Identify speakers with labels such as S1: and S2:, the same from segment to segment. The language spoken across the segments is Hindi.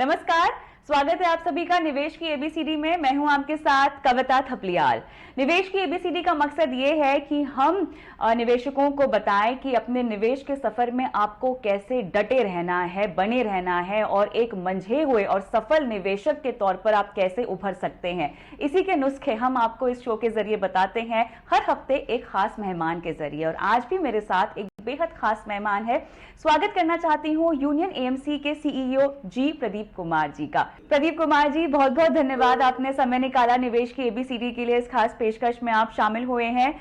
S1: नमस्कार, स्वागत है आप सभी का निवेश की एबीसीडी में। मैं हूं आपके साथ कविता थपलियाल। निवेश की एबीसीडी का मकसद ये है कि हम निवेशकों को बताएं कि अपने निवेश के सफर में आपको कैसे डटे रहना है, बने रहना है और एक मंझे हुए और सफल निवेशक के तौर पर आप कैसे उभर सकते हैं। इसी के नुस्खे हम आपको इस शो के जरिए बताते हैं, हर हफ्ते एक खास मेहमान के जरिए। और आज भी मेरे साथ एक बेहद खास मेहमान है। स्वागत करना चाहती हूँ यूनियन एएमसी के सीईओ जी प्रदीप कुमार जी का। प्रदीप कुमार जी, बहुत बहुत धन्यवाद, आपने समय निकाला निवेश की एबीसीडी के लिए। इस खास पेशकश में आप शामिल हुए हैं।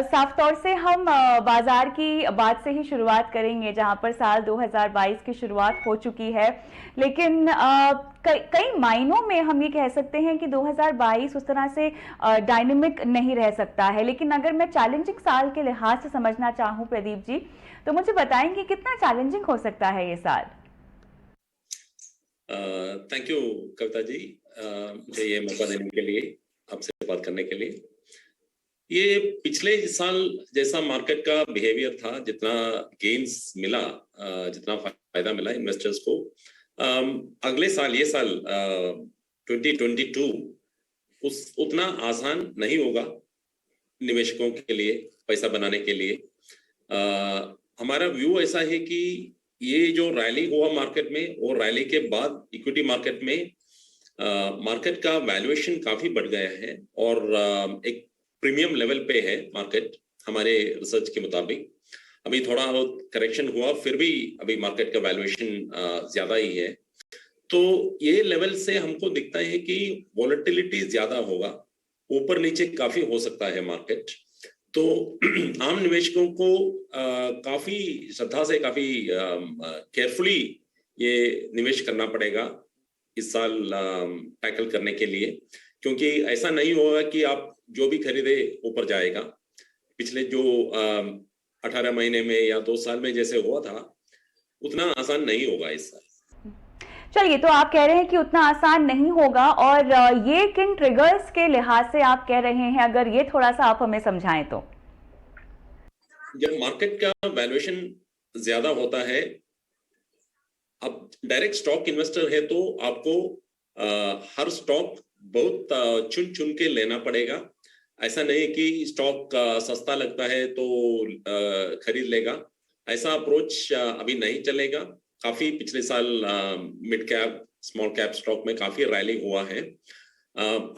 S1: साफ तौर से हम बाजार की बात से ही शुरुआत करेंगे, जहां पर साल 2022 की शुरुआत हो चुकी है। लेकिन कई मायनों में हम ये कह सकते हैं कि 2022 उस तरह से डायनेमिक नहीं रह सकता है। लेकिन अगर मैं चैलेंजिंग साल के लिहाज से समझना चाहूँ प्रदीप जी, तो मुझे बताएंगे कितना चैलेंजिंग हो सकता है ये साल।
S2: थैंक यू कविता जी, मुझे ये मौका देने के लिए, आपसे बात करने के लिए। ये पिछले साल जैसा मार्केट का बिहेवियर था, जितना गेन्स मिला, जितना फायदा मिला इन्वेस्टर्स को, अगले साल ये साल 2022 उतना आसान नहीं होगा निवेशकों के लिए पैसा बनाने के लिए। हमारा व्यू ऐसा है कि ये जो रैली हुआ मार्केट में, और रैली के बाद इक्विटी मार्केट में मार्केट का वैल्यूएशन काफी बढ़ गया है और एक प्रीमियम लेवल पे है मार्केट हमारे रिसर्च के मुताबिक। अभी थोड़ा करेक्शन हुआ, फिर भी अभी मार्केट का वैल्यूएशन ज्यादा ही है। तो ये लेवल से हमको दिखता है कि वॉलेटिलिटी ज्यादा होगा, ऊपर नीचे काफी हो सकता है मार्केट। तो आम निवेशकों को काफी श्रद्धा से, काफी केयरफुली ये निवेश करना पड़ेगा इस साल टैकल करने के लिए, क्योंकि ऐसा नहीं होगा कि आप जो भी खरीदे ऊपर जाएगा। पिछले जो 18 महीने में या 2 साल में जैसे हुआ था, उतना आसान नहीं होगा इस साल।
S1: चलिए, तो आप कह रहे हैं कि उतना आसान नहीं होगा, और ये किन ट्रिगर्स के लिहाज से आप कह रहे हैं, अगर ये थोड़ा सा आप हमें समझाएं तो।
S2: जब मार्केट का वैल्यूएशन ज्यादा होता है, अब डायरेक्ट स्टॉक इन्वेस्टर है तो आपको हर स्टॉक बहुत चुन चुन के लेना पड़ेगा। ऐसा नहीं कि स्टॉक सस्ता लगता है तो खरीद लेगा, ऐसा अप्रोच अभी नहीं चलेगा। काफी पिछले साल mid cap, small cap stock में काफी रैली हुआ है।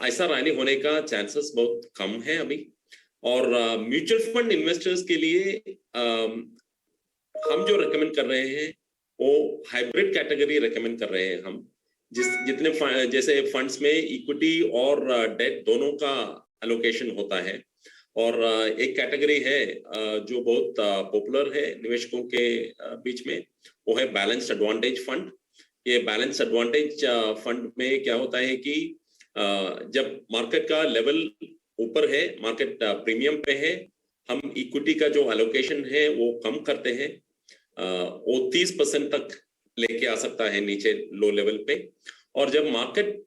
S2: ऐसा रैली होने का चांसेस बहुत कम है अभी। और म्यूचुअल फंड इन्वेस्टर्स के लिए हम जो रेकमेंड कर रहे हैं वो हाइब्रिड कैटेगरी रेकमेंड कर रहे हैं हम। जितने जैसे फंड्स में इक्विटी और डेट दोनों का एलोकेशन होता है। और एक कैटेगरी है जो बहुत पॉपुलर है निवेशकों के बीच में, वो है बैलेंस्ड एडवांटेज फंड। ये बैलेंस्ड एडवांटेज फंड में क्या होता है कि जब मार्केट का लेवल ऊपर है, मार्केट प्रीमियम पे है, हम इक्विटी का जो एलोकेशन है वो कम करते हैं। वो 30% तक लेके आ सकता है नीचे लो लेवल पे। और जब मार्केट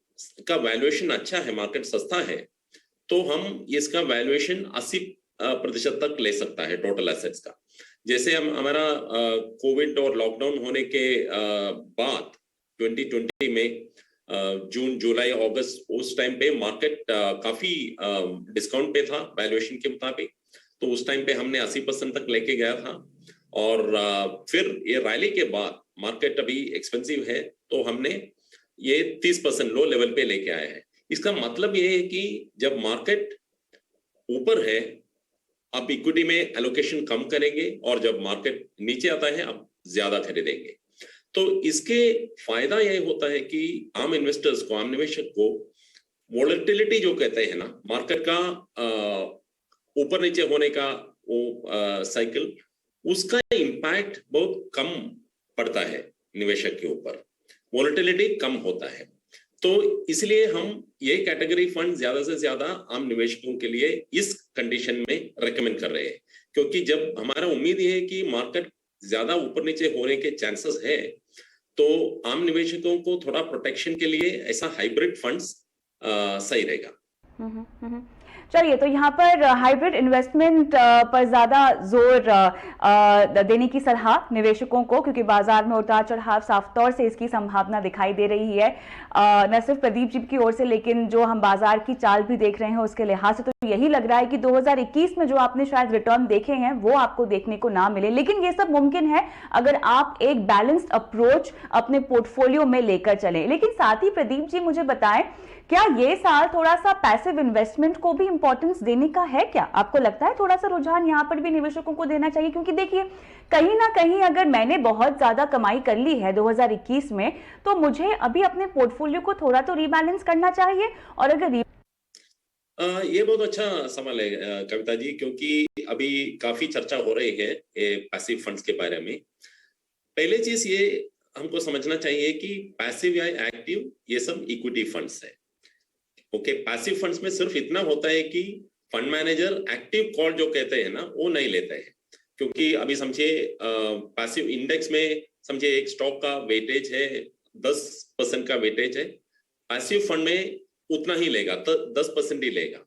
S2: का वैल्यूएशन अच्छा है, मार्केट सस्ता है, तो हम इसका वैल्यूएशन 80% तक ले सकता है टोटल एसेट्स का। जैसे हम हमारा कोविड और लॉकडाउन होने के बाद 2020 में जून, जुलाई, अगस्त, उस टाइम पे मार्केट काफी डिस्काउंट पे था वैल्यूएशन के मुताबिक। तो उस टाइम पे हमने 80% तक लेके गया था। और फिर ये रैली के बाद मार्केट अभी एक्सपेंसिव है, तो हमने ये 30% लो लेवल पे लेके आए हैं। इसका मतलब ये है कि जब मार्केट ऊपर है, आप इक्विटी में एलोकेशन कम करेंगे, और जब मार्केट नीचे आता है आप ज्यादा खरीदेंगे। तो इसके फायदा यही होता है कि आम इन्वेस्टर्स को, आम निवेशक को वोलेटिलिटी जो कहते हैं ना, मार्केट का ऊपर नीचे होने का वो साइकिल, उसका इम्पैक्ट बहुत कम पड़ता है निवेशक के ऊपर, वोलेटिलिटी कम होता है। तो इसलिए हम ये कैटेगरी फंड ज्यादा से ज्यादा आम निवेशकों के लिए इस कंडीशन में रेकमेंड कर रहे हैं, क्योंकि जब हमारा उम्मीद ये है कि मार्केट ज्यादा ऊपर नीचे होने के चांसेस है, तो आम निवेशकों को थोड़ा प्रोटेक्शन के लिए ऐसा हाइब्रिड फंड्स सही रहेगा।
S1: चलिए, तो यहाँ पर हाइब्रिड इन्वेस्टमेंट पर ज्यादा जोर देने की सलाह निवेशकों को, क्योंकि बाजार में उतार चढ़ाव साफ तौर से इसकी संभावना दिखाई दे रही है, न सिर्फ प्रदीप जी की ओर से, लेकिन जो हम बाजार की चाल भी देख रहे हैं उसके लिहाज से तो यही लग रहा है कि 2021 में जो आपने शायद रिटर्न देखे हैं वो आपको देखने को ना मिले। लेकिन ये सब मुमकिन है अगर आप एक बैलेंस्ड अप्रोच अपने पोर्टफोलियो में लेकर चलें। लेकिन साथ ही प्रदीप जी मुझे बताएं, क्या ये साल थोड़ा सा पैसिव इन्वेस्टमेंट को भी इंपॉर्टेंस देने का है? क्या आपको लगता है थोड़ा सा रुझान यहाँ पर भी निवेशकों को देना चाहिए? क्योंकि देखिए, कहीं ना कहीं अगर मैंने बहुत ज्यादा कमाई कर ली है 2021 में, तो मुझे अभी अपने पोर्टफोलियो को थोड़ा तो रीबैलेंस करना चाहिए। और अगर
S2: ये बहुत अच्छा सवाल है कविता जी, क्योंकि अभी काफी चर्चा हो रही है पैसिव फंड्स के बारे में। पहले चीज ये हमको समझना चाहिए कि पैसिव या एक्टिव ये सब इक्विटी फंड्स है। ओके, पैसिव फंड्स में सिर्फ इतना होता है कि फंड मैनेजर एक्टिव कॉल जो कहते हैं ना वो नहीं लेते हैं, क्योंकि अभी समझिए पैसिव इंडेक्स में समझिए एक स्टॉक का वेटेज है 10% का वेटेज है, पैसिव फंड में उतना ही लेगा, तो 10% ही लेगा।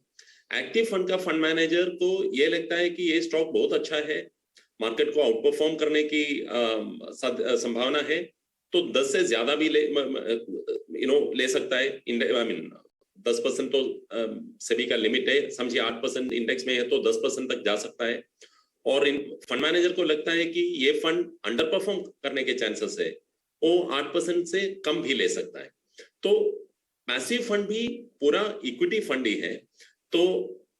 S2: एक्टिव फंड का फंड मैनेजर को ये लगता है कि ये स्टॉक बहुत अच्छा है, मार्केट को आउट परफॉर्म करने की संभावना है, तो 10 से ज्यादा भी ले सकता है। आई मीन 10% तो सेबी का लिमिट है, समझिए 8% इंडेक्स में है तो 10% तक जा सकता है। और फंड मैनेजर को लगता है कि ये फंड अंडर परफॉर्म करने के चांसेस है, वो 8% से कम भी ले सकता है। तो पैसिव फंड भी पूरा इक्विटी फंड ही है। तो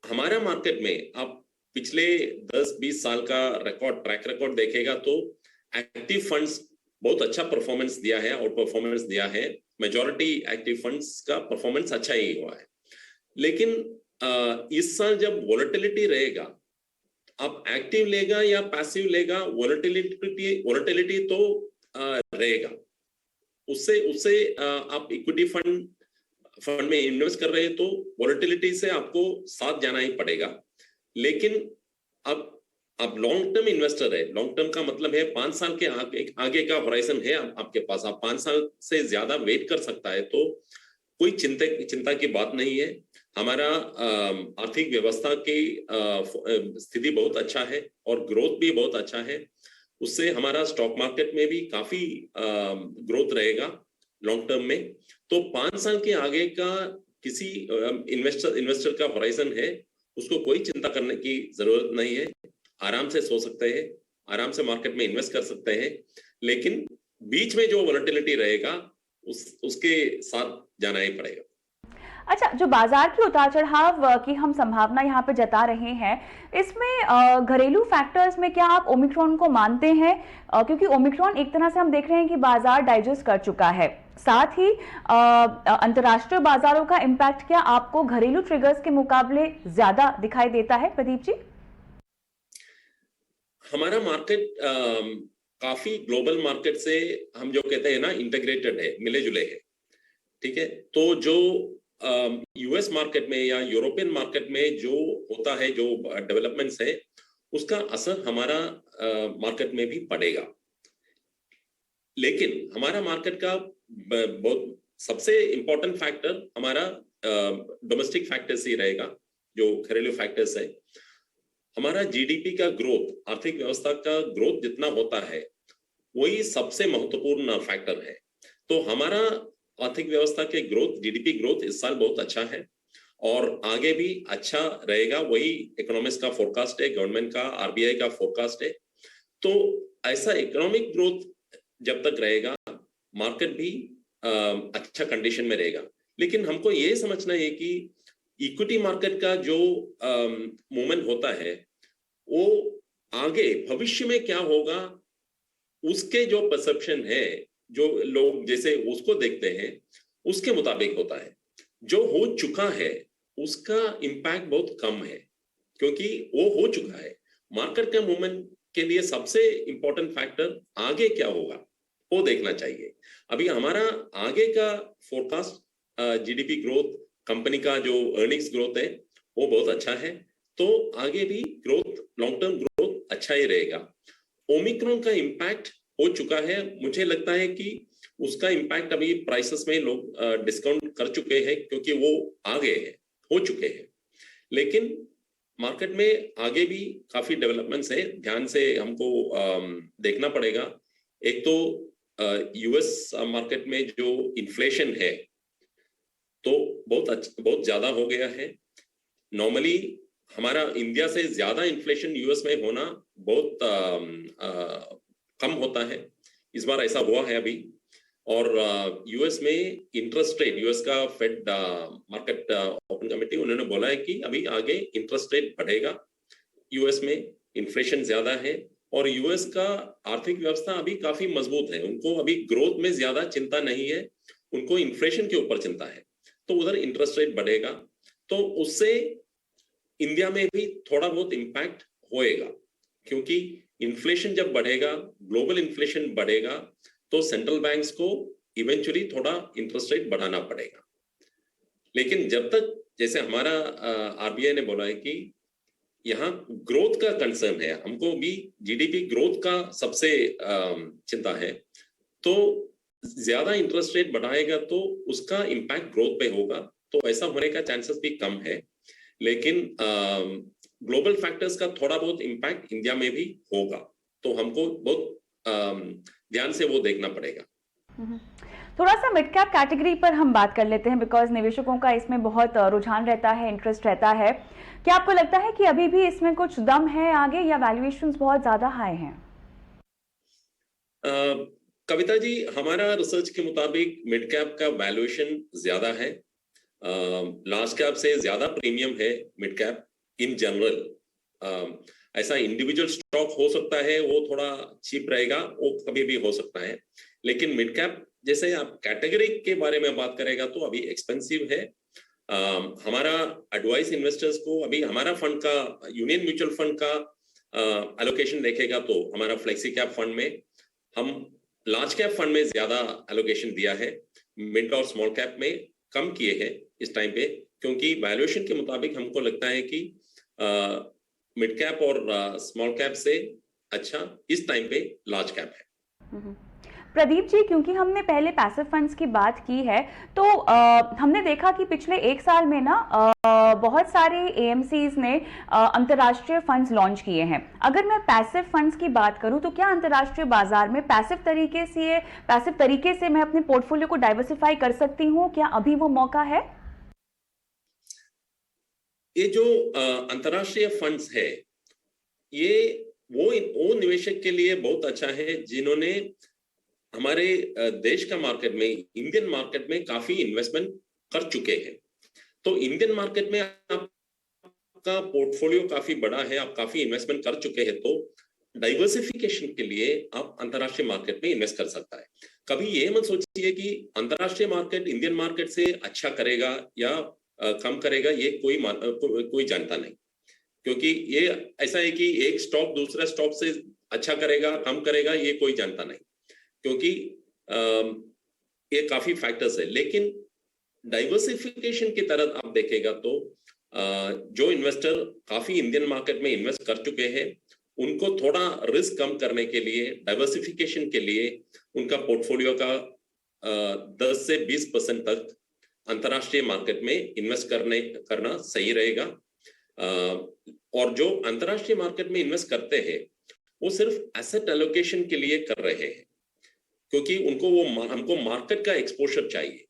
S2: हमारा मार्केट में आप पिछले 10-20 साल का ट्रैक रिकॉर्ड देखेगा तो एक्टिव फंड्स बहुत अच्छा परफॉर्मेंस दिया है और परफॉर्मेंस दिया है। मेजॉरिटी एक्टिव फंड्स का परफॉर्मेंस अच्छा ही हुआ है। लेकिन इस साल जब वोलेटिलिटी रहेगा, आप एक्टिव लेगा या पैसिव लेगा, वोलेटिलिटी तो रहेगा। उससे आप इक्विटी फंड में इन्वेस्ट कर रहे हैं तो वोलेटिलिटी से आपको साथ जाना ही पड़ेगा। लेकिन अब आप लॉन्ग टर्म इन्वेस्टर है, लॉन्ग टर्म का मतलब है 5 साल के आगे का होराइजन है आपके पास, आप 5 साल से ज्यादा वेट कर सकता है, तो कोई चिंता की बात नहीं है। हमारा आर्थिक व्यवस्था की स्थिति बहुत अच्छा है और ग्रोथ भी बहुत अच्छा है, उससे हमारा स्टॉक मार्केट में भी काफी ग्रोथ रहेगा लॉन्ग टर्म में। तो 5 साल के आगे का किसी इन्वेस्टर का होराइजन है, उसको कोई चिंता करने की जरूरत नहीं है। आराम से सो सकते हैं, आराम से मार्केट में इन्वेस्ट कर सकते हैं, लेकिन बीच में जो वोलेटिलिटी रहेगा उसके साथ जाना ही पड़ेगा।
S1: अच्छा, जो बाजार की उतार चढ़ाव की हम संभावना यहाँ पे जता रहे हैं, इसमें घरेलू फैक्टर्स में क्या आप ओमिक्रॉन को मानते हैं? क्योंकि ओमिक्रॉन एक तरह से हम देख रहे हैं कि बाजार डाइजेस्ट कर चुका है। साथ ही अंतर्राष्ट्रीय बाजारों का इम्पैक्ट क्या आपको घरेलू ट्रिगर्स के मुकाबले ज्यादा दिखाई देता है, प्रदीप जी?
S2: हमारा मार्केट काफी ग्लोबल मार्केट से हम जो कहते हैं ना इंटीग्रेटेड है, मिले जुले है, ठीक है। तो जो यूएस मार्केट में या यूरोपियन मार्केट में जो होता है, जो डेवलपमेंट्स है, उसका असर हमारा मार्केट में भी पड़ेगा। लेकिन हमारा मार्केट का बहुत सबसे इंपॉर्टेंट फैक्टर हमारा डोमेस्टिक फैक्टर्स ही रहेगा, जो घरेलू फैक्टर्स है। हमारा जीडीपी का ग्रोथ, आर्थिक व्यवस्था का ग्रोथ जितना होता है वही सबसे महत्वपूर्ण फैक्टर है। तो हमारा आर्थिक व्यवस्था के ग्रोथ, जीडीपी ग्रोथ इस साल बहुत अच्छा है और आगे भी अच्छा रहेगा, वही इकोनॉमिस्ट का फोरकास्ट है, गवर्नमेंट का, आरबीआई का फोरकास्ट है। तो ऐसा इकोनॉमिक ग्रोथ जब तक रहेगा, मार्केट भी अच्छा कंडीशन में रहेगा। लेकिन हमको ये समझना है कि इक्विटी मार्केट का जो मूवमेंट होता है वो आगे भविष्य में क्या होगा उसके जो परसेप्शन है, जो लोग जैसे उसको देखते हैं उसके मुताबिक होता है। जो हो चुका है उसका इम्पैक्ट बहुत कम है, क्योंकि वो हो चुका है। मार्केट का मूवमेंट के लिए सबसे इंपॉर्टेंट फैक्टर आगे क्या होगा वो देखना चाहिए। अभी हमारा आगे का फोरकास्ट जीडीपी ग्रोथ, कंपनी का जो अर्निंग्स ग्रोथ है वो बहुत अच्छा है, तो आगे भी ग्रोथ, लॉन्ग टर्म ग्रोथ अच्छा ही रहेगा। ओमिक्रॉन का इम्पैक्ट हो चुका है, मुझे लगता है कि उसका इम्पैक्ट अभी प्राइसेस में लोग डिस्काउंट कर चुके हैं, क्योंकि वो आ गए हैं, हो चुके हैं। लेकिन मार्केट में आगे भी काफी डेवलपमेंट्स है, ध्यान से हमको देखना पड़ेगा। एक तो यूएस मार्केट में जो इन्फ्लेशन है तो बहुत ज्यादा हो गया है। नॉर्मली हमारा इंडिया से ज्यादा इन्फ्लेशन यूएस में होना बहुत कम होता है, इस बार ऐसा हुआ है अभी। और यूएस में इंटरेस्ट रेट, यूएस का फेड मार्केट ओपन कमेटी, उन्होंने बोला है कि अभी आगे इंटरेस्ट रेट बढ़ेगा। यूएस में इन्फ्लेशन ज्यादा है और यूएस का आर्थिक व्यवस्था अभी काफी मजबूत है, उनको अभी ग्रोथ में ज्यादा चिंता नहीं है, उनको इन्फ्लेशन के ऊपर चिंता है। तो उधर इंटरेस्ट रेट बढ़ेगा तो उससे इंडिया में भी थोड़ा बहुत इम्पैक्ट होएगा, क्योंकि इन्फ्लेशन जब बढ़ेगा, ग्लोबल इन्फ्लेशन बढ़ेगा, तो सेंट्रल बैंक्स को इवेंचुअली थोड़ा इंटरेस्ट रेट बढ़ाना पड़ेगा। लेकिन जब तक, जैसे हमारा आरबीआई ने बोला है कि यहाँ ग्रोथ का कंसर्न है, हमको भी जीडीपी ग्रोथ का सबसे चिंता है, तो ज्यादा इंटरेस्ट रेट बढ़ाएगा तो उसका इम्पैक्ट ग्रोथ पे होगा, तो ऐसा होने का चांसेस भी कम है। लेकिन ग्लोबल फैक्टर्स का थोड़ा बहुत इम्पैक्ट इंडिया में भी होगा, तो हमको बहुत ध्यान से वो देखना पड़ेगा।
S1: थोड़ा सा मिड कैप कैटेगरी पर हम बात कर लेते हैं, बिकॉज निवेशकों का इसमें बहुत रुझान रहता है, इंटरेस्ट रहता है। क्या आपको लगता है कि अभी भी इसमें कुछ दम है आगे, या वैल्यूएशंस बहुत ज्यादा हाई हैं?
S2: कविता जी, हमारा रिसर्च के मुताबिक मिड कैप का वैल्यूएशन ज्यादा है, लार्ज कैप से ज्यादा प्रीमियम है मिड कैप इन जनरल। ऐसा इंडिविजुअल स्टॉक हो सकता है वो थोड़ा चीप रहेगा, वो कभी भी हो सकता है, लेकिन मिड कैप जैसे आप कैटेगरी के बारे में बात करेगा तो अभी एक्सपेंसिव है। हमारा एडवाइस इन्वेस्टर्स को, अभी हमारा फंड का, यूनियन म्यूचुअल फंड का एलोकेशन देखेगा तो हमारा फ्लेक्सी कैप फंड में हम लार्ज कैप फंड में ज्यादा एलोकेशन दिया है, मिड और स्मॉल कैप में कम किए हैं इस टाइम पे, क्योंकि वैल्यूएशन के मुताबिक हमको लगता है कि मिड कैप और स्मॉल कैप से अच्छा इस टाइम पे लार्ज कैप है।
S1: प्रदीप जी, क्योंकि हमने पहले पैसिव फंड्स की बात की है, तो हमने देखा कि पिछले एक साल में ना बहुत सारे एएमसीज ने अंतर्राष्ट्रीय फंड्स लॉन्च किए हैं। अगर मैं पैसिव फंड्स की बात करूं तो क्या अंतर्राष्ट्रीय बाजार में पैसिव तरीके से मैं अपने पोर्टफोलियो को डाइवर्सिफाई कर सकती हूं? क्या अभी वो मौका है?
S2: ये जो अंतर्राष्ट्रीय फंड्स है, ये वो निवेशक के लिए बहुत अच्छा है जिन्होंने हमारे देश का मार्केट में, इंडियन मार्केट में काफी इन्वेस्टमेंट कर चुके हैं। तो इंडियन मार्केट में आपका पोर्टफोलियो काफी बड़ा है, आप काफी इन्वेस्टमेंट कर चुके हैं, तो डाइवर्सिफिकेशन के लिए आप अंतर्राष्ट्रीय मार्केट में इन्वेस्ट कर सकता है। कभी ये मत सोचिए कि अंतर्राष्ट्रीय मार्केट इंडियन मार्केट से अच्छा करेगा या कम करेगा, ये कोई जानता नहीं, क्योंकि ये ऐसा है कि एक स्टॉक दूसरा स्टॉक से अच्छा करेगा कम करेगा, ये कोई जानता नहीं, क्योंकि ये काफी फैक्टर्स है। लेकिन डाइवर्सिफिकेशन की तरह आप देखेगा तो जो इन्वेस्टर काफी इंडियन मार्केट में इन्वेस्ट कर चुके हैं, उनको थोड़ा रिस्क कम करने के लिए, डाइवर्सिफिकेशन के लिए उनका पोर्टफोलियो का 10 से 20% तक अंतर्राष्ट्रीय मार्केट में इन्वेस्ट करना सही रहेगा। और जो अंतर्राष्ट्रीय मार्केट में इन्वेस्ट करते हैं वो सिर्फ एसेट एलोकेशन के लिए कर रहे हैं, क्योंकि हमको मार्केट का एक्सपोजर चाहिए।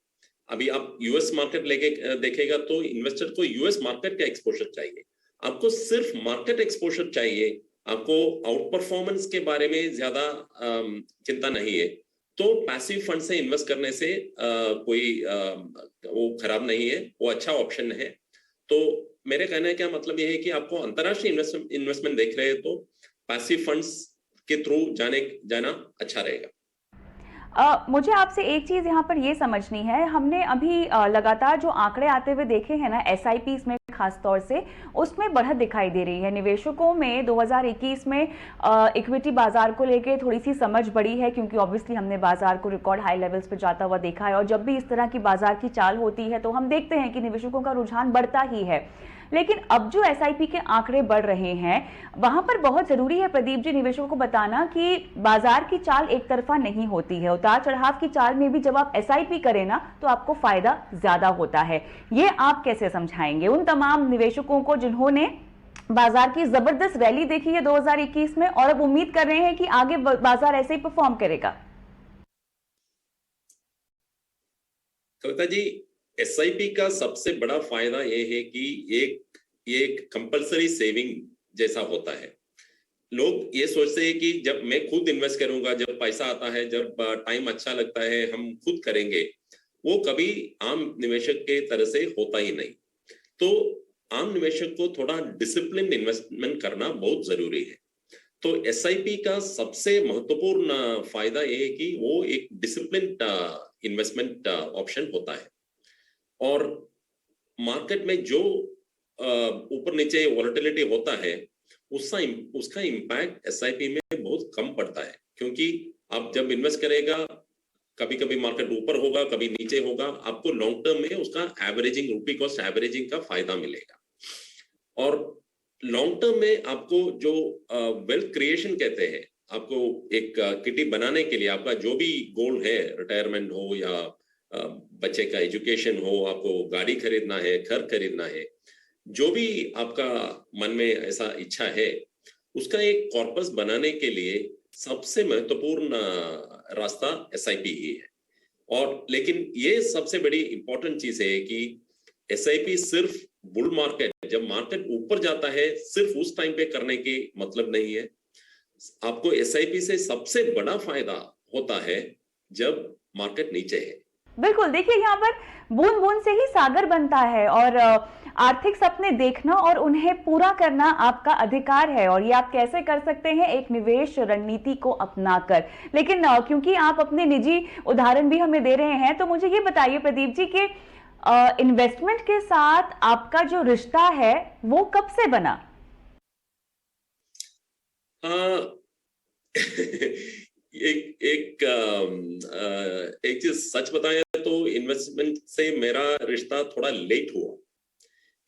S2: अभी आप यूएस मार्केट लेके देखेगा तो इन्वेस्टर को यूएस मार्केट का एक्सपोजर चाहिए, आपको सिर्फ मार्केट एक्सपोजर चाहिए, आपको आउट परफॉर्मेंस के बारे में ज्यादा चिंता नहीं है, तो पैसिव फंड से इन्वेस्ट करने से कोई वो खराब नहीं है, वो अच्छा ऑप्शन है। तो मेरे कहने का मतलब ये है कि आपको अंतर्राष्ट्रीय इन्वेस्टमेंट देख रहे हैं तो पैसिव फंड्स के थ्रू जाना अच्छा रहेगा।
S1: मुझे आपसे एक चीज यहाँ पर ये समझनी है, हमने अभी लगातार जो आंकड़े आते हुए देखे हैं ना एसआईपीज में खास तौर से, उसमें बढ़त दिखाई दे रही है। निवेशकों में 2021 में इक्विटी बाजार को लेके थोड़ी सी समझ बढ़ी है, क्योंकि ऑब्वियसली हमने बाजार को रिकॉर्ड हाई लेवल्स पे जाता हुआ देखा है, और जब भी इस तरह की बाजार की चाल होती है तो हम देखते हैं कि निवेशकों का रुझान बढ़ता ही है। लेकिन अब जो एसआईपी के आंकड़े बढ़ रहे हैं वहां पर बहुत जरूरी है प्रदीप जी निवेशकों को बताना कि बाजार की चाल एक तरफा नहीं होती है। उतार चढ़ाव की चाल में भी जब आप एसआईपी करें ना तो आपको फायदा ज्यादा होता है। ये आप कैसे समझाएंगे उन तमाम निवेशकों को जिन्होंने बाजार की जबरदस्त रैली देखी है 2021 में और अब उम्मीद कर रहे हैं कि आगे बाजार ऐसे ही परफॉर्म करेगा?
S2: कविता जी, एसआईपी का सबसे बड़ा फायदा ये है कि ये एक कंपलसरी सेविंग जैसा होता है। लोग ये सोचते हैं कि जब मैं खुद इन्वेस्ट करूंगा, जब पैसा आता है, जब टाइम अच्छा लगता है, हम खुद करेंगे, वो कभी आम निवेशक के तरह से होता ही नहीं। तो आम निवेशक को थोड़ा डिसिप्लिन इन्वेस्टमेंट करना बहुत जरूरी है। तो एसआईपी का सबसे महत्वपूर्ण फायदा ये है कि वो एक डिसिप्लिन इन्वेस्टमेंट ऑप्शन होता है और मार्केट में जो ऊपर नीचे वॉलेटिलिटी होता है उसका इम्पैक्ट एसआईपी में बहुत कम पड़ता है, क्योंकि आप जब इन्वेस्ट करेगा कभी कभी मार्केट ऊपर होगा, कभी नीचे होगा, आपको लॉन्ग टर्म में उसका एवरेजिंग, रुपी कॉस्ट एवरेजिंग का फायदा मिलेगा। और लॉन्ग टर्म में आपको जो वेल्थ क्रिएशन कहते हैं, आपको एक किटी बनाने के लिए आपका जो भी गोल है, रिटायरमेंट हो या बच्चे का एजुकेशन हो, आपको गाड़ी खरीदना है, घर खरीदना है, जो भी आपका मन में ऐसा इच्छा है, उसका एक कॉर्पस बनाने के लिए सबसे महत्वपूर्ण रास्ता एसआईपी ही है। और लेकिन ये सबसे बड़ी इंपॉर्टेंट चीज है कि एसआईपी सिर्फ बुल मार्केट, जब मार्केट ऊपर जाता है, सिर्फ उस टाइम पे करने की मतलब नहीं है। आपको एसआईपी से सबसे बड़ा फायदा होता है जब मार्केट नीचे है।
S1: बिल्कुल, देखिए यहाँ पर बूंद बूंद से ही सागर बनता है और आर्थिक सपने देखना और उन्हें पूरा करना आपका अधिकार है और ये आप कैसे कर सकते हैं एक निवेश रणनीति को अपनाकर। लेकिन क्योंकि आप अपने निजी उदाहरण भी हमें दे रहे हैं तो मुझे ये बताइए प्रदीप जी कि इन्वेस्टमेंट के साथ आपका जो रिश्ता है वो कब से बना?
S2: एक चीज सच बताया तो इन्वेस्टमेंट से मेरा रिश्ता थोड़ा लेट हुआ,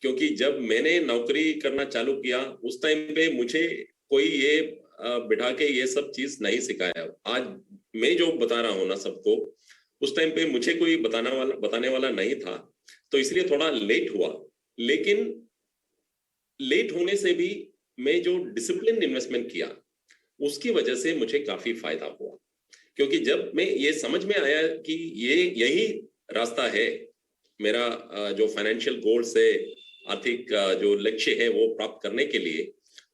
S2: क्योंकि जब मैंने नौकरी करना चालू किया उस टाइम पे मुझे कोई ये बिठा के ये सब चीज नहीं सिखाया। आज मैं जो बता रहा हूँ ना सबको, उस टाइम पे मुझे कोई बताने वाला नहीं था, तो इसलिए थोड़ा लेट हुआ। लेकिन लेट होने से भी मैं जो डिसिप्लिन इन्वेस्टमेंट किया उसकी वजह से मुझे काफी फायदा हुआ, क्योंकि जब मैं ये समझ में आया कि यही रास्ता है मेरा जो फाइनेंशियल गोल्स है, आर्थिक जो लक्ष्य है वो प्राप्त करने के लिए,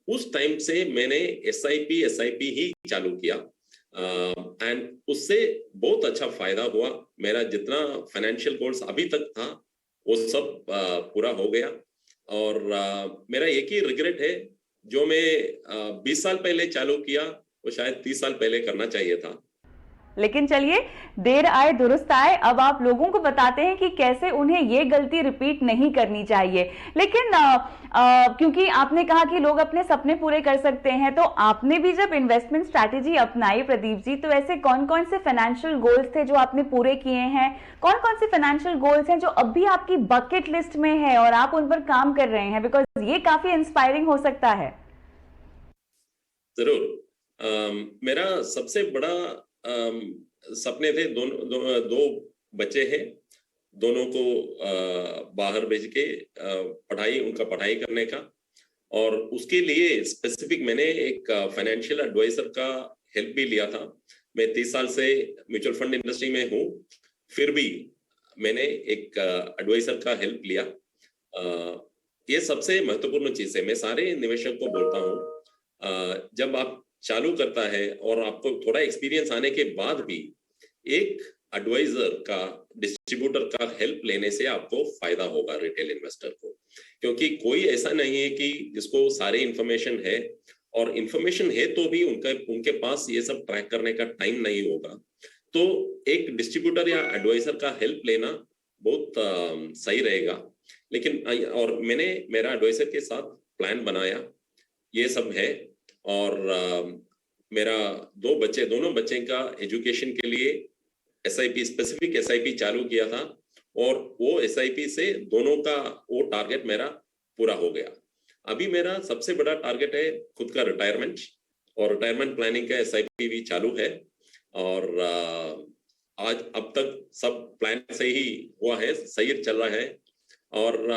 S2: उस टाइम से मैंने एसआईपी ही चालू किया एंड उससे बहुत अच्छा फायदा हुआ। मेरा जितना फाइनेंशियल गोल्स अभी तक था वो सब पूरा हो गया। और मेरा एक ही रिग्रेट है, जो मैं 20 साल पहले चालू किया वो शायद 30 साल पहले करना चाहिए था।
S1: लेकिन चलिए, देर आए दुरुस्त आए, अब आप लोगों को बताते हैं कि कैसे उन्हें ये गलती रिपीट नहीं करनी चाहिए। लेकिन क्योंकि आपने कहा कि लोग अपने सपने पूरे कर सकते हैं, तो आपने भी जब इन्वेस्टमेंट स्ट्रैटेजी अपनाई प्रदीप जी, तो ऐसे कौन कौन से फाइनेंशियल गोल्स थे जो आपने पूरे किए हैं? कौन कौन से फाइनेंशियल गोल्स हैं जो अब भी आपकी बकेट लिस्ट में है और आप उन पर काम कर रहे हैं? बिकॉज ये काफी इंस्पायरिंग हो सकता है।
S2: जरूर। मेरा सबसे बड़ा सपने थे, दो बच्चे हैं, दोनों को बाहर भेज के उनका पढ़ाई करने का, और उसके लिए स्पेसिफिक मैंने एक फाइनेंशियल एडवाइजर का हेल्प भी लिया था। मैं 30 साल से म्यूचुअल फंड इंडस्ट्री में हूँ, फिर भी मैंने एक एडवाइजर का हेल्प लिया। ये सबसे महत्वपूर्ण चीज है। मैं सारे निवेशक को बोलता हूँ, जब आप चालू करता है और आपको थोड़ा एक्सपीरियंस आने के बाद भी एक एडवाइजर का, डिस्ट्रीब्यूटर का हेल्प लेने से आपको फायदा होगा रिटेल इन्वेस्टर को, क्योंकि कोई ऐसा नहीं है कि जिसको सारी इंफॉर्मेशन है, और इंफॉर्मेशन है तो भी उनके पास ये सब ट्रैक करने का टाइम नहीं होगा। तो एक डिस्ट्रीब्यूटर या एडवाइजर का हेल्प लेना बहुत सही रहेगा। लेकिन और मैंने मेरा एडवाइजर के साथ प्लान बनाया, ये सब है। और मेरा दोनों बच्चे का एजुकेशन के लिए एसआईपी, स्पेसिफिक एसआईपी चालू किया था, और वो एसआईपी से दोनों का वो टारगेट मेरा पूरा हो गया। अभी मेरा सबसे बड़ा टारगेट है खुद का रिटायरमेंट, और रिटायरमेंट प्लानिंग का एसआईपी भी चालू है, और आज अब तक सब प्लान से ही हुआ है, सही चल रहा है। और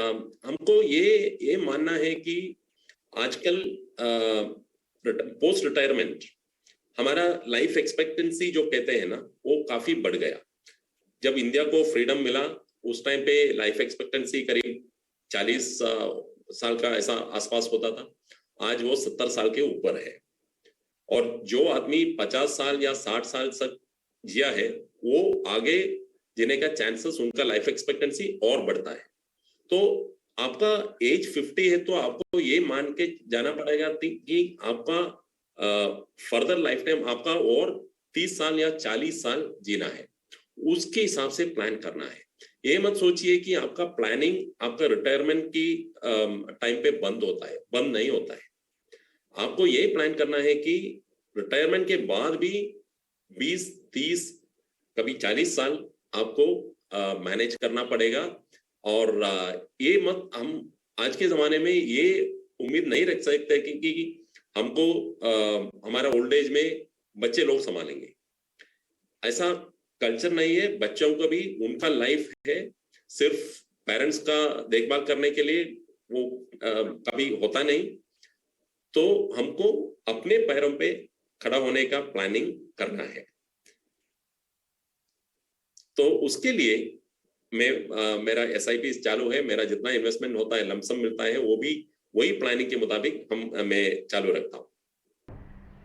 S2: हमको ये मानना है कि आजकल पोस्ट रिटायरमेंट हमारा लाइफ एक्सपेक्टेंसी जो कहते हैं ना, वो काफी बढ़ गया। जब इंडिया को फ्रीडम मिला उस टाइम पे लाइफ एक्सपेक्टेंसी करीब 40 साल का ऐसा आसपास होता था, आज वो 70 साल के ऊपर है। और जो आदमी 50 साल या 60 साल तक जिया है, वो आगे जीने का चांसेस, उनका लाइफ एक्सपेक्टेंसी और बढ़ता है। तो आपका एज 50 है तो आपको ये मान के जाना पड़ेगा कि आपका फर्दर लाइफ टाइम आपका और 30 साल या 40 साल जीना है, उसके हिसाब से प्लान करना है। ये मत सोचिए कि आपका प्लानिंग आपका रिटायरमेंट की टाइम पे बंद होता है, बंद नहीं होता है। आपको ये प्लान करना है कि रिटायरमेंट के बाद भी 20, 30, कभी 40 साल आपको मैनेज करना पड़ेगा। और ये मत, हम आज के जमाने में ये उम्मीद नहीं रख सकते कि हमको हमारा ओल्ड एज में बच्चे लोग संभालेंगे। ऐसा कल्चर नहीं है। बच्चों को भी उनका लाइफ है, सिर्फ पेरेंट्स का देखभाल करने के लिए वो कभी होता नहीं। तो हमको अपने पैरों पे खड़ा होने का प्लानिंग करना है। तो उसके लिए मेरा एसआईपी चालू है, मेरा जितना इन्वेस्टमेंट होता है, लमसम मिलता है, वो भी वही प्लानिंग के मुताबिक मैं चालू रखता हूँ।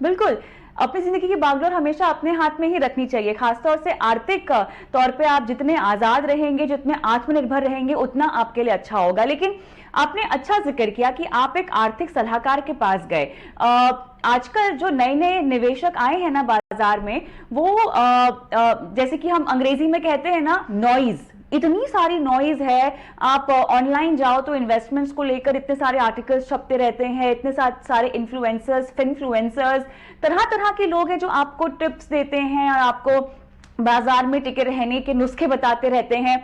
S1: बिल्कुल, अपनी जिंदगी की बागडोर हमेशा अपने हाथ में ही रखनी चाहिए। खासतौर से आर्थिक तौर पे आप जितने आजाद रहेंगे, जितने आत्मनिर्भर रहेंगे, उतना आपके लिए अच्छा होगा। लेकिन आपने अच्छा जिक्र किया कि आप एक आर्थिक सलाहकार के पास गए। आजकल जो नए नए निवेशक आए हैं ना बाजार में, वो जैसे कि हम अंग्रेजी में कहते हैं ना, नॉइज, इतनी सारी नॉइज है। आप ऑनलाइन जाओ तो इन्वेस्टमेंट्स को लेकर इतने सारे आर्टिकल्स छपते रहते हैं, इतने सारे इन्फ्लुएंसर्स, फिनफ्लुएंसर्स, तरह तरह के लोग हैं जो आपको टिप्स देते हैं और आपको बाजार में टिके रहने के नुस्खे बताते रहते हैं।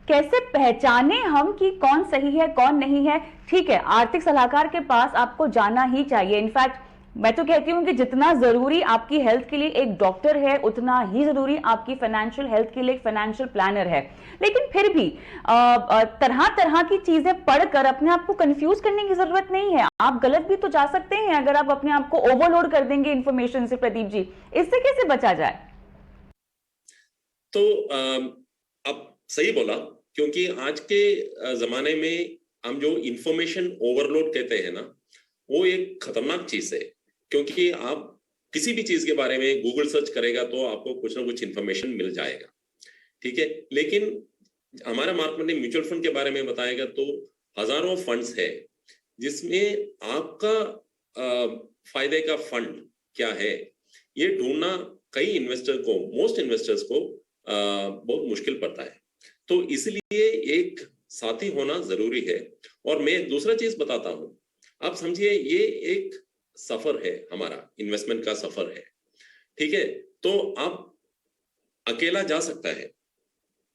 S1: कैसे पहचाने हम कि कौन सही है कौन नहीं है? ठीक है, आर्थिक सलाहकार के पास आपको जाना ही चाहिए। इनफैक्ट मैं तो कहती हूं कि जितना जरूरी आपकी हेल्थ के लिए एक डॉक्टर है, उतना ही जरूरी आपकी फाइनेंशियल हेल्थ के लिए एक फाइनेंशियल प्लानर है। लेकिन फिर भी तरह तरह की चीजें पढ़कर अपने आप को कंफ्यूज करने की जरूरत नहीं है। आप गलत भी तो जा सकते हैं अगर आप अपने आप को ओवरलोड कर देंगे इंफॉर्मेशन से। प्रदीप जी, इससे कैसे बचा जाए?
S2: तो अब सही बोला, क्योंकि आज के जमाने में हम जो इंफॉर्मेशन ओवरलोड कहते हैं ना, वो एक खतरनाक चीज है। क्योंकि आप किसी भी चीज के बारे में गूगल सर्च करेगा तो आपको कुछ ना कुछ इंफॉर्मेशन मिल जाएगा, ठीक है। लेकिन हमारा मार्केट ने म्यूचुअल फंड के बारे में बताएगा तो हजारों फंड्स है, जिसमें आपका फायदे का फंड क्या है, ये ढूंढना कई इन्वेस्टर को, मोस्ट इन्वेस्टर्स को बहुत मुश्किल पड़ता है। तो इसलिए एक साथी होना जरूरी है। और मैं दूसरा चीज बताता हूं, आप समझिए ये एक सफर है, हमारा इन्वेस्टमेंट का सफर है, ठीक है। तो आप अकेला जा सकता है,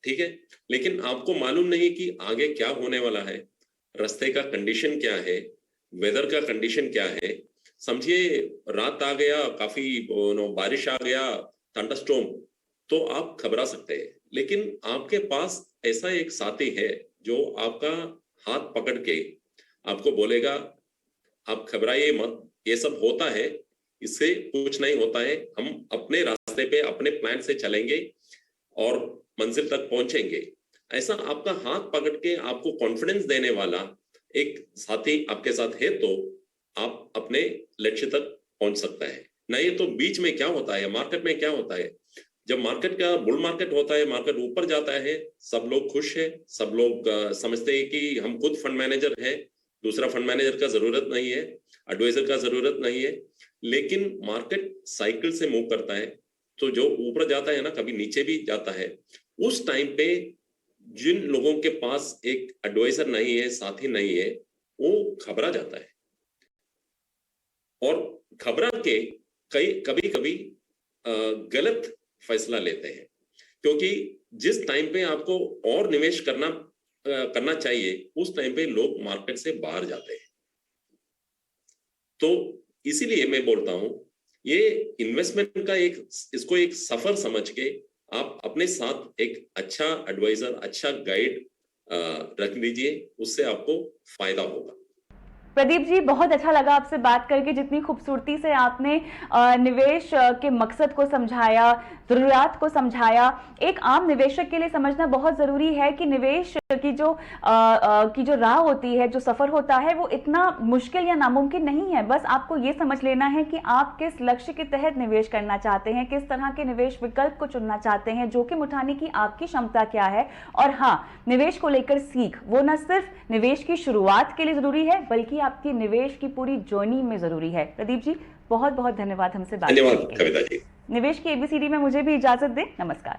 S2: ठीक है, लेकिन आपको मालूम नहीं कि आगे क्या होने वाला है, रास्ते का कंडीशन क्या है, वेदर का कंडीशन क्या है। समझिए रात आ गया, काफी बारिश आ गया, थंडरस्टॉर्म, तो आप घबरा सकते हैं। लेकिन आपके पास ऐसा एक साथी है जो आपका हाथ पकड़ के आपको बोलेगा, आप घबराइए मत, ये सब होता है, इससे कुछ नहीं होता है, हम अपने रास्ते पे अपने प्लान से चलेंगे और मंजिल तक पहुंचेंगे। ऐसा आपका हाथ पकड़ के आपको कॉन्फिडेंस देने वाला एक साथी आपके साथ है तो आप अपने लक्ष्य तक पहुंच सकता है। नहीं तो बीच में क्या होता है, मार्केट में क्या होता है, जब मार्केट का बुल मार्केट होता है, मार्केट ऊपर जाता है, सब लोग खुश है, सब लोग समझते हैं कि हम खुद फंड मैनेजर है, दूसरा फंड मैनेजर का जरूरत नहीं है, एडवाइजर का जरूरत नहीं है। लेकिन मार्केट साइकिल से मूव करता है, तो जो ऊपर जाता है ना, कभी नीचे भी जाता है। उस टाइम पे जिन लोगों के पास एक एडवाइजर नहीं है, साथी नहीं है, वो घबरा जाता है और घबरा के कभी कभी गलत फैसला लेते हैं। क्योंकि जिस टाइम पे आपको और निवेश करना करना चाहिए, उस टाइम पे लोग मार्केट से बाहर जाते हैं। तो इसीलिए मैं बोलता हूं, ये इन्वेस्टमेंट का इसको एक सफर समझ के आप अपने साथ एक अच्छा एडवाइजर, अच्छा गाइड रख लीजिए, उससे आपको फायदा होगा।
S1: प्रदीप जी, बहुत अच्छा लगा आपसे बात करके। जितनी खूबसूरती से आपने निवेश के मकसद को समझाया, ज़रूरियात को समझाया। एक आम निवेशक के लिए समझना बहुत ज़रूरी है कि निवेश की जो राह होती है, जो सफ़र होता है, वो इतना मुश्किल या नामुमकिन नहीं है। बस आपको ये समझ लेना है कि आप किस लक्ष्य के तहत निवेश करना चाहते हैं, किस तरह के निवेश विकल्प को चुनना चाहते हैं, जोखिम उठाने की आपकी क्षमता क्या है। और हाँ, निवेश को लेकर सीख वो न सिर्फ निवेश की शुरुआत के लिए ज़रूरी है, बल्कि आपकी निवेश की पूरी जर्नी में ज़रूरी है। प्रदीप जी, बहुत बहुत धन्यवाद हमसे बात करने के लिए।
S2: धन्यवाद कविता जी।
S1: निवेश की एबीसीडी में मुझे भी इजाजत दें। नमस्कार।